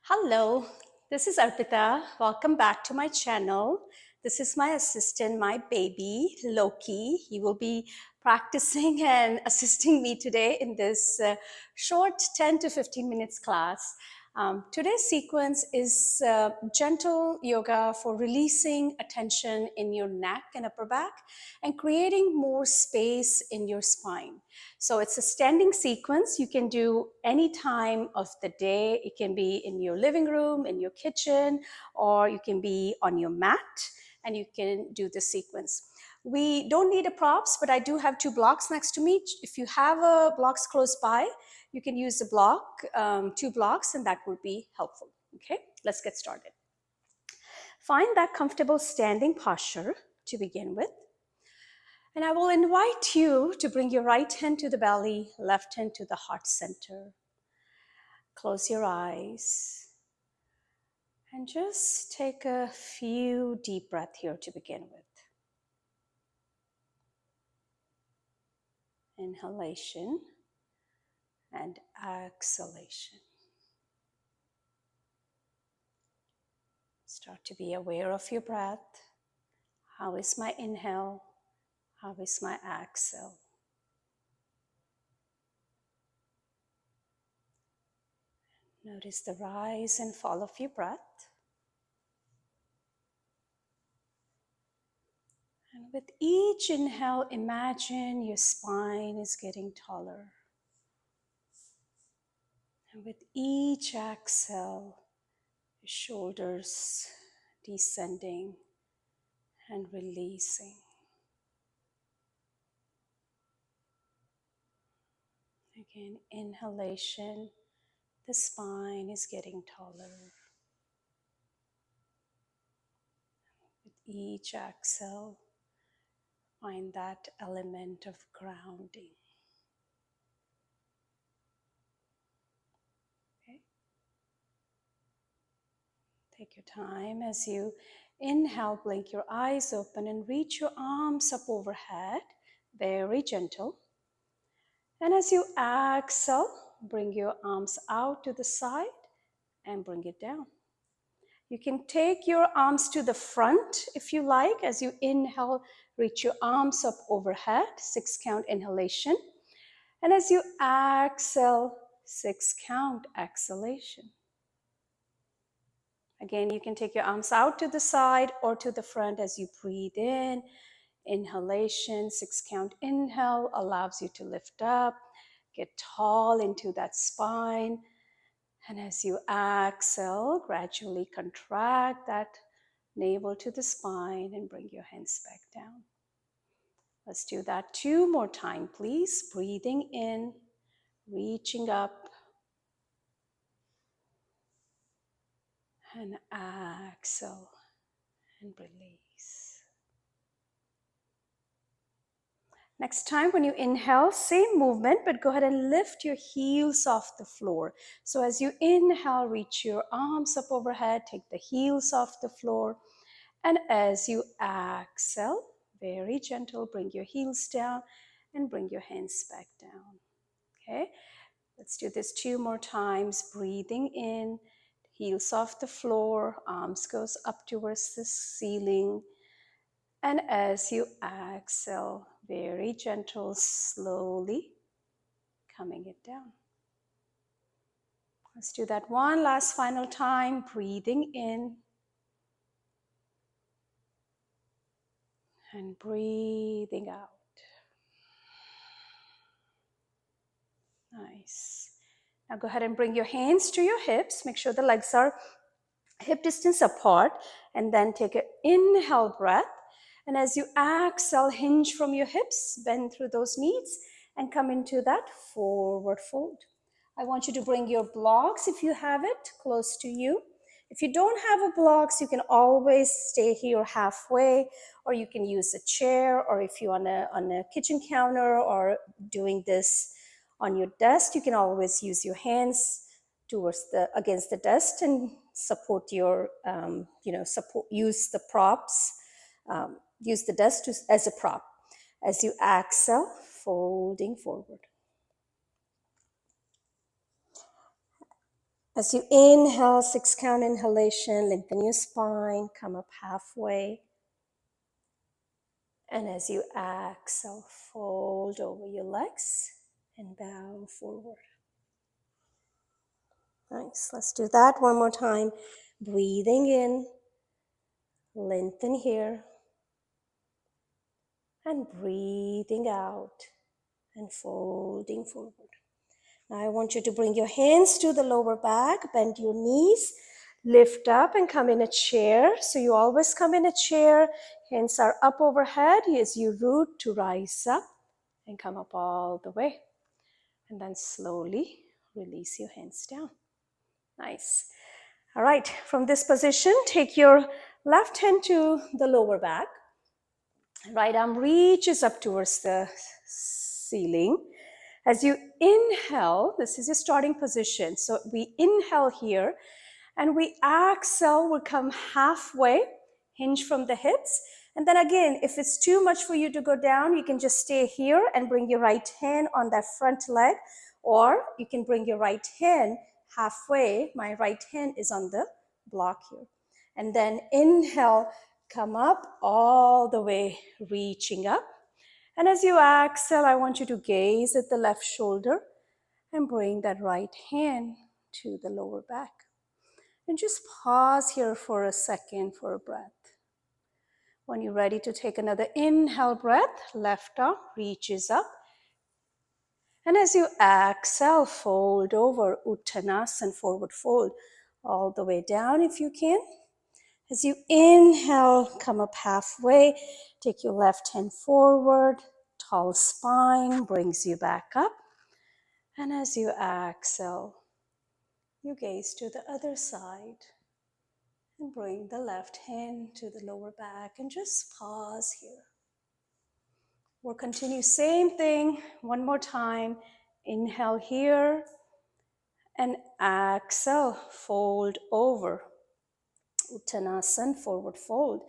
Hello, this is Arpita. Welcome back to my channel. This is my assistant, my baby, Loki. He will be practicing and assisting me today in this short 10 to 15 minutes class. Today's sequence is gentle yoga for releasing attention in your neck and upper back and creating more space in your spine. So it's a standing sequence you can do any time of the day. It can be in your living room, in your kitchen, or you can be on your mat and you can do the sequence. We don't need a props, but I do have two blocks next to me. If you have blocks close by, you can use the block, two blocks, and that would be helpful. Okay, let's get started. Find that comfortable standing posture to begin with. And I will invite you to bring your right hand to the belly, left hand to the heart center. Close your eyes and just take a few deep breaths here to begin with. Inhalation and exhalation. Start to be aware of your breath. How is my inhale? How is my exhale? Notice the rise and fall of your breath. And with each inhale, imagine your spine is getting taller. And with each exhale, your shoulders descending and releasing. Again, inhalation, the spine is getting taller. With each exhale, find that element of grounding. Okay. Take your time as you inhale, blink your eyes open and reach your arms up overhead, very gentle. And as you exhale, bring your arms out to the side and bring it down. You can take your arms to the front if you like. As you inhale, reach your arms up overhead, 6 count inhalation. And as you exhale, 6 count exhalation. Again, you can take your arms out to the side or to the front as you breathe in. Inhalation, 6 count inhale allows you to lift up, get tall into that spine. And as you exhale, gradually contract that navel to the spine and bring your hands back down. Let's do that 2 more times, please. Breathing in, reaching up, and exhale and release. Next time when you inhale, same movement, but go ahead and lift your heels off the floor. So as you inhale, reach your arms up overhead, take the heels off the floor. And as you exhale, very gentle, bring your heels down and bring your hands back down. Okay, let's do this 2 more times. Breathing in, heels off the floor, arms goes up towards the ceiling. And as you exhale, very gentle, slowly coming it down. Let's do that one last final time. Breathing in and breathing out. Nice. Now go ahead and bring your hands to your hips. Make sure the legs are hip distance apart. And then take an inhale breath. And as you exhale, hinge from your hips, bend through those knees, and come into that forward fold. I want you to bring your blocks, if you have it, close to you. If you don't have a blocks, you can always stay here halfway, or you can use a chair, or if you're on a kitchen counter or doing this on your desk, you can always use your hands against the desk and support your use the props, use the desk as a prop. As you exhale, folding forward. As you inhale, 6 count inhalation, lengthen your spine, come up halfway. And as you exhale, fold over your legs and bow forward. Nice. Let's do that one more time. Breathing in, lengthen here, and breathing out and folding forward. Now I want you to bring your hands to the lower back, bend your knees, lift up and come in a chair. So you always come in a chair, hands are up overhead as you root to rise up and come up all the way. And then slowly release your hands down. Nice. All right, from this position, take your left hand to the lower back. Right arm reaches up towards the ceiling. As you inhale, this is your starting position. So we inhale here and we exhale, we'll come halfway, hinge from the hips. And then again, if it's too much for you to go down, you can just stay here and bring your right hand on that front leg, or you can bring your right hand halfway. My right hand is on the block here. And then inhale, come up all the way, reaching up. And as you exhale, I want you to gaze at the left shoulder and bring that right hand to the lower back. And just pause here for a second for a breath. When you're ready to take another inhale breath, left arm reaches up. And as you exhale, fold over, Uttanasana, forward fold, all the way down if you can. As you inhale, come up halfway, take your left hand forward, tall spine brings you back up. And as you exhale, you gaze to the other side and bring the left hand to the lower back and just pause here. We'll continue same thing one more time. Inhale here and exhale, fold over. Uttanasana, forward fold.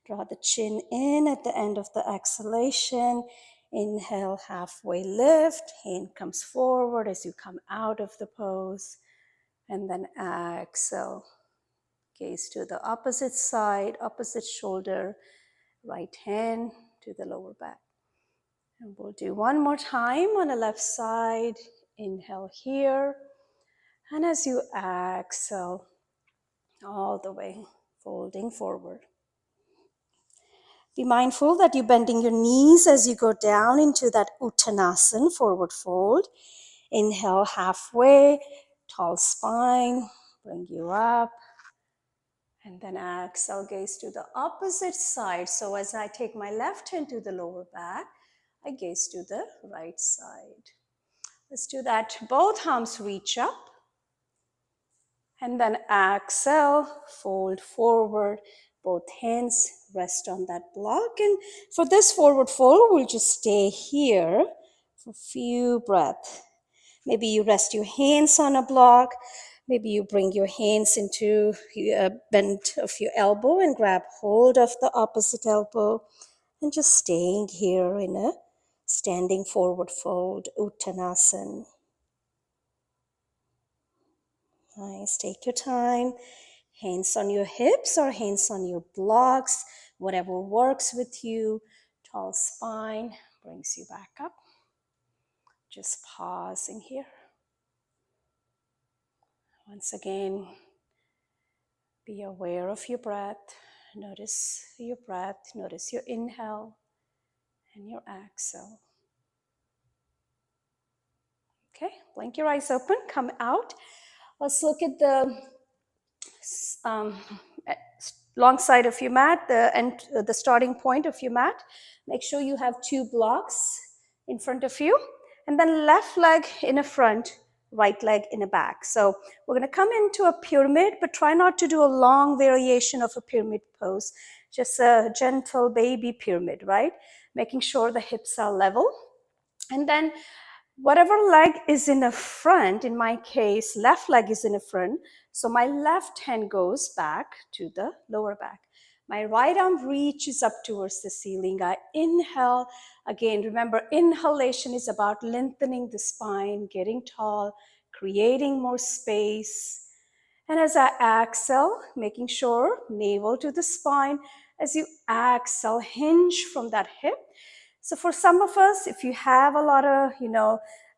Draw the chin in at the end of the exhalation. Inhale, halfway lift. Hand comes forward as you come out of the pose. And then exhale. Gaze to the opposite side, opposite shoulder. Right hand to the lower back. And we'll do one more time on the left side. Inhale here. And as you exhale, all the way, folding forward. Be mindful that you're bending your knees as you go down into that Uttanasana, forward fold. Inhale halfway, tall spine, bring you up. And then exhale, gaze to the opposite side. So as I take my left hand to the lower back, I gaze to the right side. Let's do that. Both arms reach up. And then exhale, fold forward. Both hands rest on that block. And for this forward fold, we'll just stay here for a few breaths. Maybe you rest your hands on a block. Maybe you bring your hands into a bend of your elbow and grab hold of the opposite elbow. And just staying here in a standing forward fold, Uttanasana. Nice, take your time. Hands on your hips or hands on your blocks, whatever works with you. Tall spine brings you back up. Just pausing here. Once again, be aware of your breath. Notice your breath. Notice your inhale and your exhale. Okay, blink your eyes open, come out. Let's look at the long side of your mat, the starting point of your mat. Make sure you have 2 blocks in front of you. And then left leg in a front, right leg in a back. So we're going to come into a pyramid, but try not to do a long variation of a pyramid pose. Just a gentle baby pyramid, right? Making sure the hips are level. And then whatever leg is in the front, in my case, left leg is in the front. So my left hand goes back to the lower back. My right arm reaches up towards the ceiling. I inhale. Again, remember, inhalation is about lengthening the spine, getting tall, creating more space. And as I exhale, making sure navel to the spine. As you exhale, hinge from that hip. So for some of us, if you have a lot of,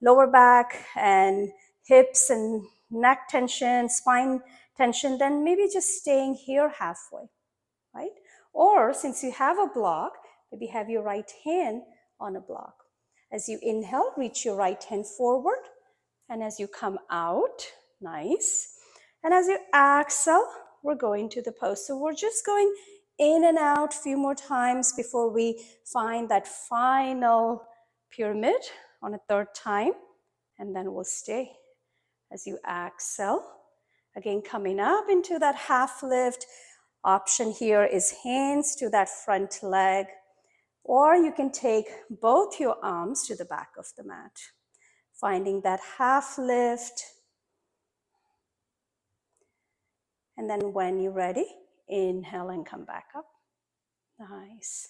lower back and hips and neck tension, spine tension, then maybe just staying here halfway, right? Or since you have a block, maybe have your right hand on a block. As you inhale, reach your right hand forward. And as you come out, nice. And as you exhale, we're going to the pose. So we're just going in and out a few more times before we find that final pyramid on a third time. And then we'll stay. As you exhale, again, coming up into that half lift. Option here is hands to that front leg, or you can take both your arms to the back of the mat. Finding that half lift. And then when you're ready, inhale and come back up. Nice.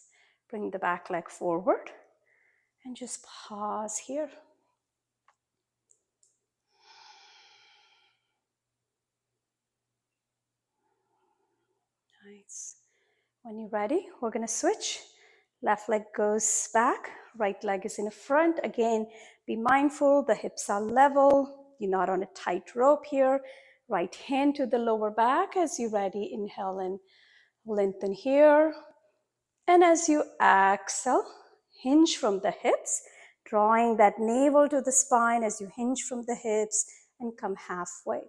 Bring the back leg forward and just pause here. Nice. When you're ready, we're going to switch. Left leg goes back, right leg is in the front. Again, be mindful, the hips are level. You're not on a tight rope here. Right hand to the lower back. As you're ready, inhale and lengthen here. And as you exhale, hinge from the hips, drawing that navel to the spine as you hinge from the hips and come halfway.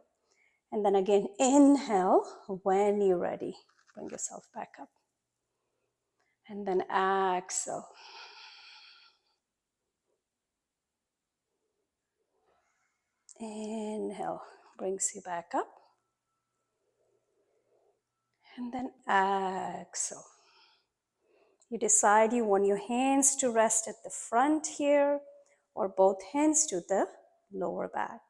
And then again, inhale when you're ready. Bring yourself back up. And then exhale. Inhale, brings you back up. And then exhale. You decide you want your hands to rest at the front here or both hands to the lower back.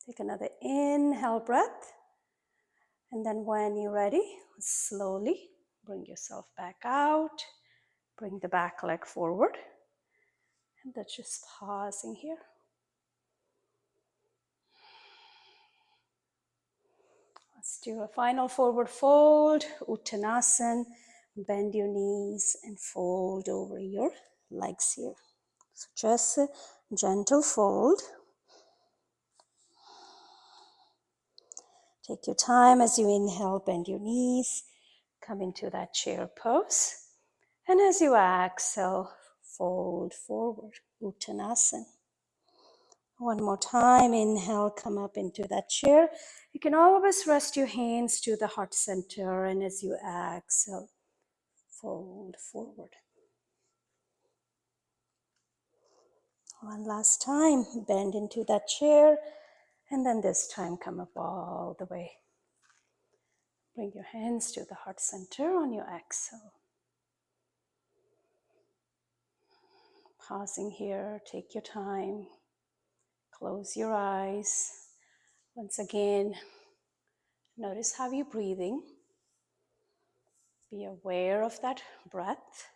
Take another inhale breath. And then when you're ready, slowly bring yourself back out. Bring the back leg forward. And that's just pausing here. Let's do a final forward fold, Uttanasana. Bend your knees and fold over your legs here. So just a gentle fold. Take your time as you inhale, bend your knees, come into that chair pose. And as you exhale, fold forward, Uttanasana. One more time, inhale, come up into that chair. You can always rest your hands to the heart center, and as you exhale, fold forward. One last time, bend into that chair, and then this time come up all the way. Bring your hands to the heart center on your exhale. Pausing here, take your time. Close your eyes. Once again, notice how you're breathing. Be aware of that breath.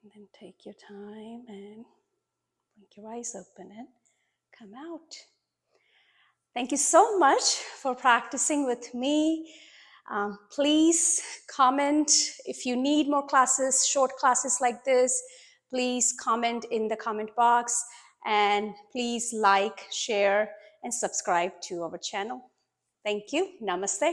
And then take your time and blink your eyes open and come out. Thank you so much for practicing with me. Please comment if you need more classes, short classes like this. Please comment in the comment box, and please like, share, and subscribe to our channel. Thank you. Namaste.